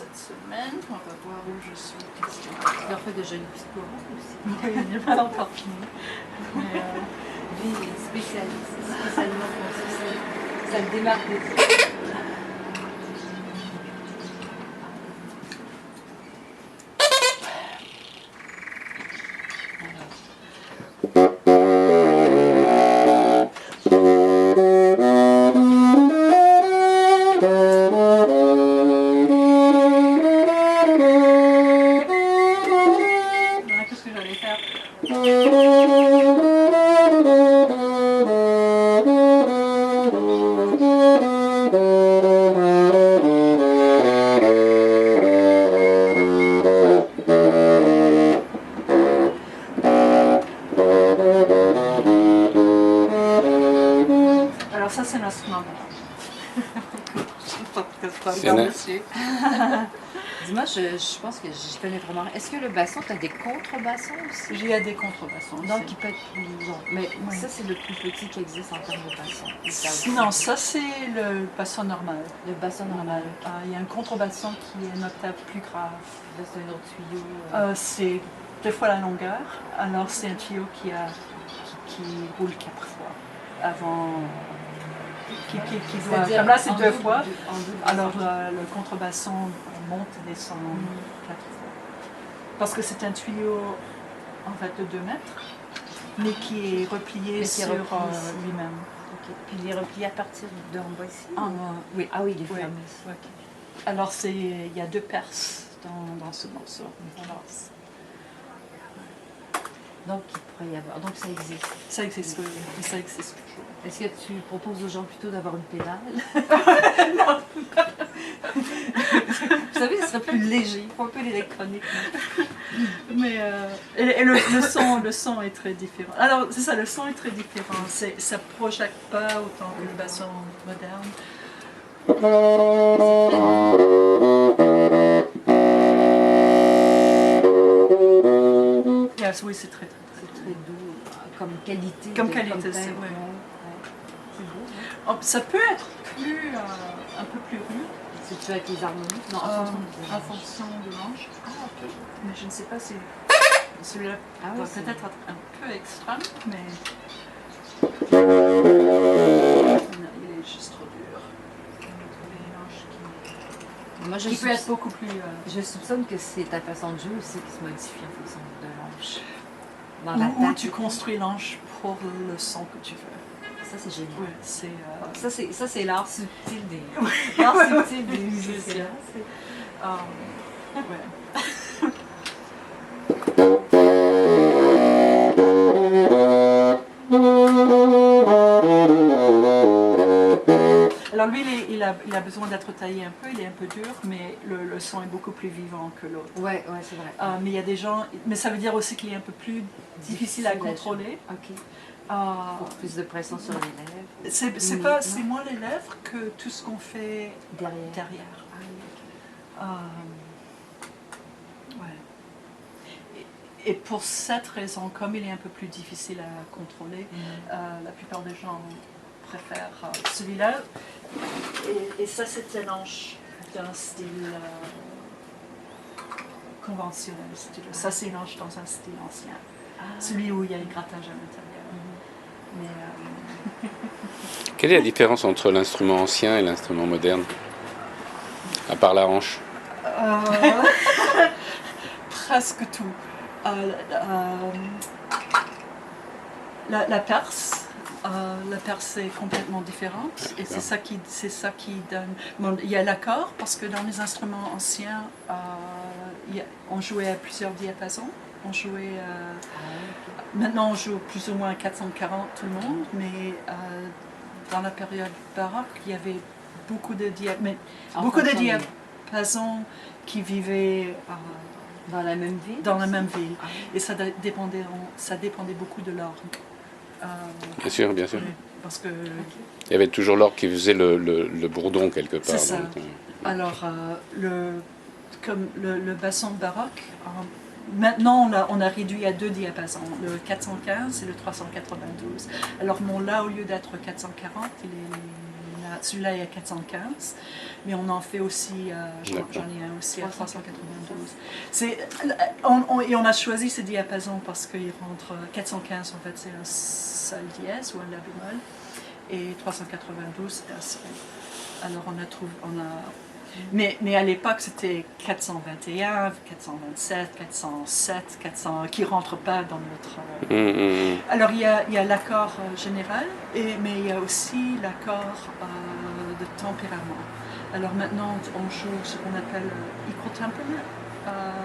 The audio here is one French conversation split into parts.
cette semaine. On va voir où je suis. Tu leur fais déjà une petite couronne aussi. Oui, il n'est pas encore fini. Mais, Lui, il est spécialement pour ça le démarque des autres. qu'est-ce que j'allais faire? Alors ça c'est l'instrument. Dis-moi, je pense que je connais vraiment. Est-ce que le basson, tu as des contrebassons aussi? Il y a des contrebassons. Donc, il peut être plus long. Mais oui. Ça, c'est le plus petit qui existe en termes de basson. Non, ça c'est le basson normal. Le basson normal. Il y a un contrebasson qui est une octave plus grave. Là, c'est un autre tuyau. C'est 2 fois la longueur. Alors, c'est un tuyau qui roule 4 fois avant. Qui doit, comme là, c'est 2 fois. Alors, le contrebasson monte et descend 4 fois. Parce que c'est un tuyau en fait de 2 mètres, mais qui est replié sur lui-même. Okay. Puis il est replié à partir d'en bas ici? Oui. Ah oui, il est oui. fermé. Oui. Alors, il y a 2 perces dans ce morceau. Alors, donc, il pourrait y avoir. Donc, ça existe. Ça existe, oui. Ça existe toujours. Est-ce que tu proposes aux gens plutôt d'avoir une pédale? Non. Vous savez, ce serait plus léger, un peu l'électronique. Mais le son est très différent. Alors, c'est ça, le son est très différent. Ça ne projette pas autant que le basson moderne. Yes, oui, c'est très doux, comme qualité. Comme qualité, c'est vrai. C'est beau, hein? Oh, ça peut être un peu plus rude. C'est-tu avec les harmonies? Non, en fonction de l'ange. Ah, ok. Mais je ne sais pas si celui-là doit peut-être être un peu extrême, mais il est juste trop dur. Moi, qui peut être beaucoup plus... Je soupçonne que c'est ta façon de jouer aussi qui se modifie en fonction de l'ange. Ou tu construis l'ange pour le son que tu veux. Ça, c'est génial. Oui, ça, c'est l'art subtil des musiciens. Ouais. Alors lui, il a besoin d'être taillé un peu, il est un peu dur, mais le son est beaucoup plus vivant que l'autre. Ouais, c'est vrai. Mais il y a des gens, mais ça veut dire aussi qu'il est un peu plus difficile à contrôler. Ok. Plus de pression sur les lèvres. C'est moins les lèvres que tout ce qu'on fait derrière. Ouais. Et pour cette raison, comme il est un peu plus difficile à contrôler, la plupart des gens préfèrent celui-là. Et ça, c'est un ange d'un style conventionnel. Ça, c'est un ange dans un style ancien. Celui où il y a les grattages à l'intérieur. Quelle est la différence entre l'instrument ancien et l'instrument moderne? À part la hanche? Presque tout. La perce. La perce est complètement différente et c'est ça qui donne... Bon, il y a l'accord parce que dans les instruments anciens, on jouait à plusieurs diapasons. Maintenant on joue plus ou moins à 440 tout le monde, mais dans la période baroque, il y avait beaucoup de diapasons qui vivaient dans la même ville. Et ça dépendait beaucoup de l'orgue. Bien sûr. Oui, parce que il y avait toujours l'orgue qui faisait le bourdon quelque part. C'est ça. Donc, alors, comme le basson baroque, maintenant on a réduit à 2 diapasons, le 415 et le 392. Alors mon La, au lieu d'être 440, il est celui-là est à 415, mais on en fait aussi, j'en D'accord. ai un aussi à 392. Et on a choisi ce diapason parce qu'il rentre 415 en fait c'est un sol dièse ou un la bémol, et 392 c'est un sol. Alors mais à l'époque c'était 421, 427, 407, 400 qui ne rentrent pas dans notre... Alors il y a l'accord général, mais il y a aussi l'accord de tempérament. Alors maintenant on joue ce qu'on appelle equal temperament.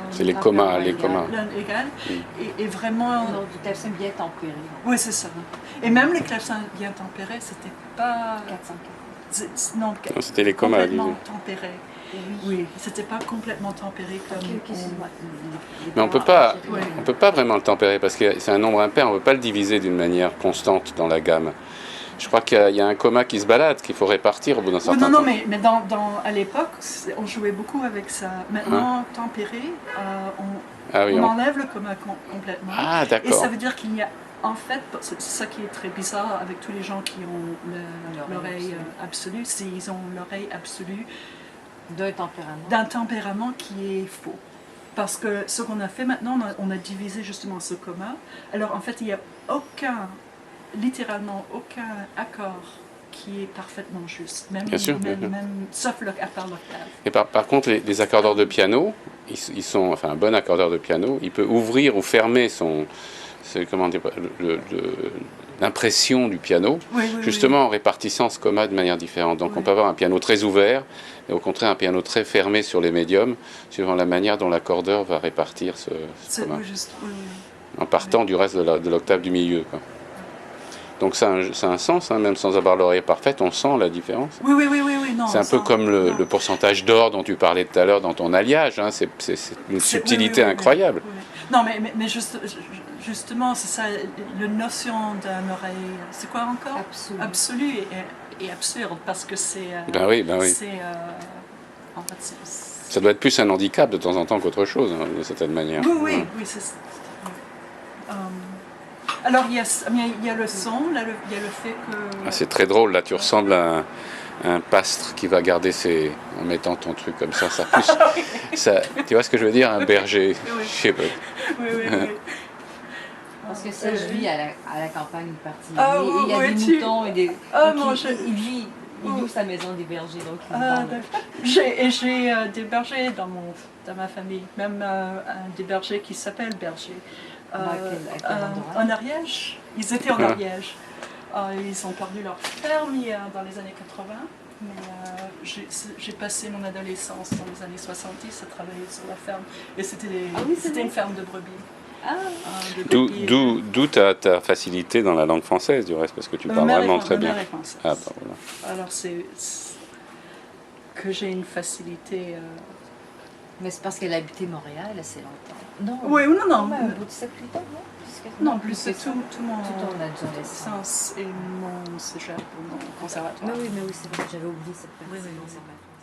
C'est les comas, les égal. comas. Égal. Et vraiment... Non, du clavecin bien tempéré. Oui, c'est ça. Et même les clavecins bien tempérés, c'était pas... 404. Non, Non, c'était les comas, complètement disons. tempéré. Oui. Oui, c'était pas complètement tempéré comme... Ok, excuse-moi. Mais on peut pas vraiment le tempérer parce que c'est un nombre impair, on ne peut pas le diviser d'une manière constante dans la gamme. Je crois qu'il y a un coma qui se balade, qu'il faut répartir au bout d'un certain temps. Non, mais à l'époque, on jouait beaucoup avec ça. Maintenant, tempéré, on enlève le coma complètement. Ah, Et d'accord. ça veut dire qu'il y a... En fait, c'est ça qui est très bizarre avec tous les gens qui ont l'oreille absolue, c'est qu'ils ont l'oreille absolue d'un tempérament qui est faux. Parce que ce qu'on a fait maintenant, on a divisé justement ce coma. Alors en fait, il n'y a littéralement aucun accord qui est parfaitement juste, même sauf à part l'octave. Et par contre, les accordeurs de piano, ils sont, enfin un bon accordeur de piano, il peut ouvrir ou fermer l'impression du piano, justement en répartissant ce coma de manière différente. Donc on peut avoir un piano très ouvert et au contraire un piano très fermé sur les médiums, suivant la manière dont l'accordeur va répartir ce coma, en partant du reste de l'octave du milieu, quoi. Donc ça a un sens, hein, même sans avoir l'oreille parfaite, on sent la différence. Oui. Non, c'est un peu comme le pourcentage d'or dont tu parlais tout à l'heure dans ton alliage, hein, c'est une subtilité incroyable. Oui. Non, mais justement, c'est ça, la notion d'une oreille, c'est quoi encore? Absolue et absurde, parce que c'est... Ben oui. En fait, ça doit être plus un handicap de temps en temps qu'autre chose, hein, d'une certaine manière. Oui, c'est ça. Alors, il y a le son, là, il y a le fait que... Ah, c'est très drôle, là, tu ressembles à un pastre qui va garder en mettant ton truc comme ça pousse. Ça, tu vois ce que je veux dire, un berger, je sais pas. Oui. Parce que ça, je vis à la campagne une partie. Il y a des moutons et des... Il loue sa maison des bergers, donc j'ai des bergers dans ma famille, même des bergers qui s'appellent bergers. En Ariège, ils étaient en Ariège. Ils ont perdu leur ferme dans les années 80, mais j'ai passé mon adolescence dans les années 70 à travailler sur la ferme, et c'était une ferme de brebis. D'où ta facilité dans la langue française, du reste, parce que tu parles vraiment très bien. Ah, bah, voilà. Alors c'est que j'ai une facilité... Mais c'est parce qu'elle a habité Montréal assez longtemps. Non. Oui, non. Un bout de 7-8 ans, non? Non, plus c'est tout mon adolescence et mon cégep, mon conservatoire. Mais oui, c'est vrai, j'avais oublié cette partie conservatoire.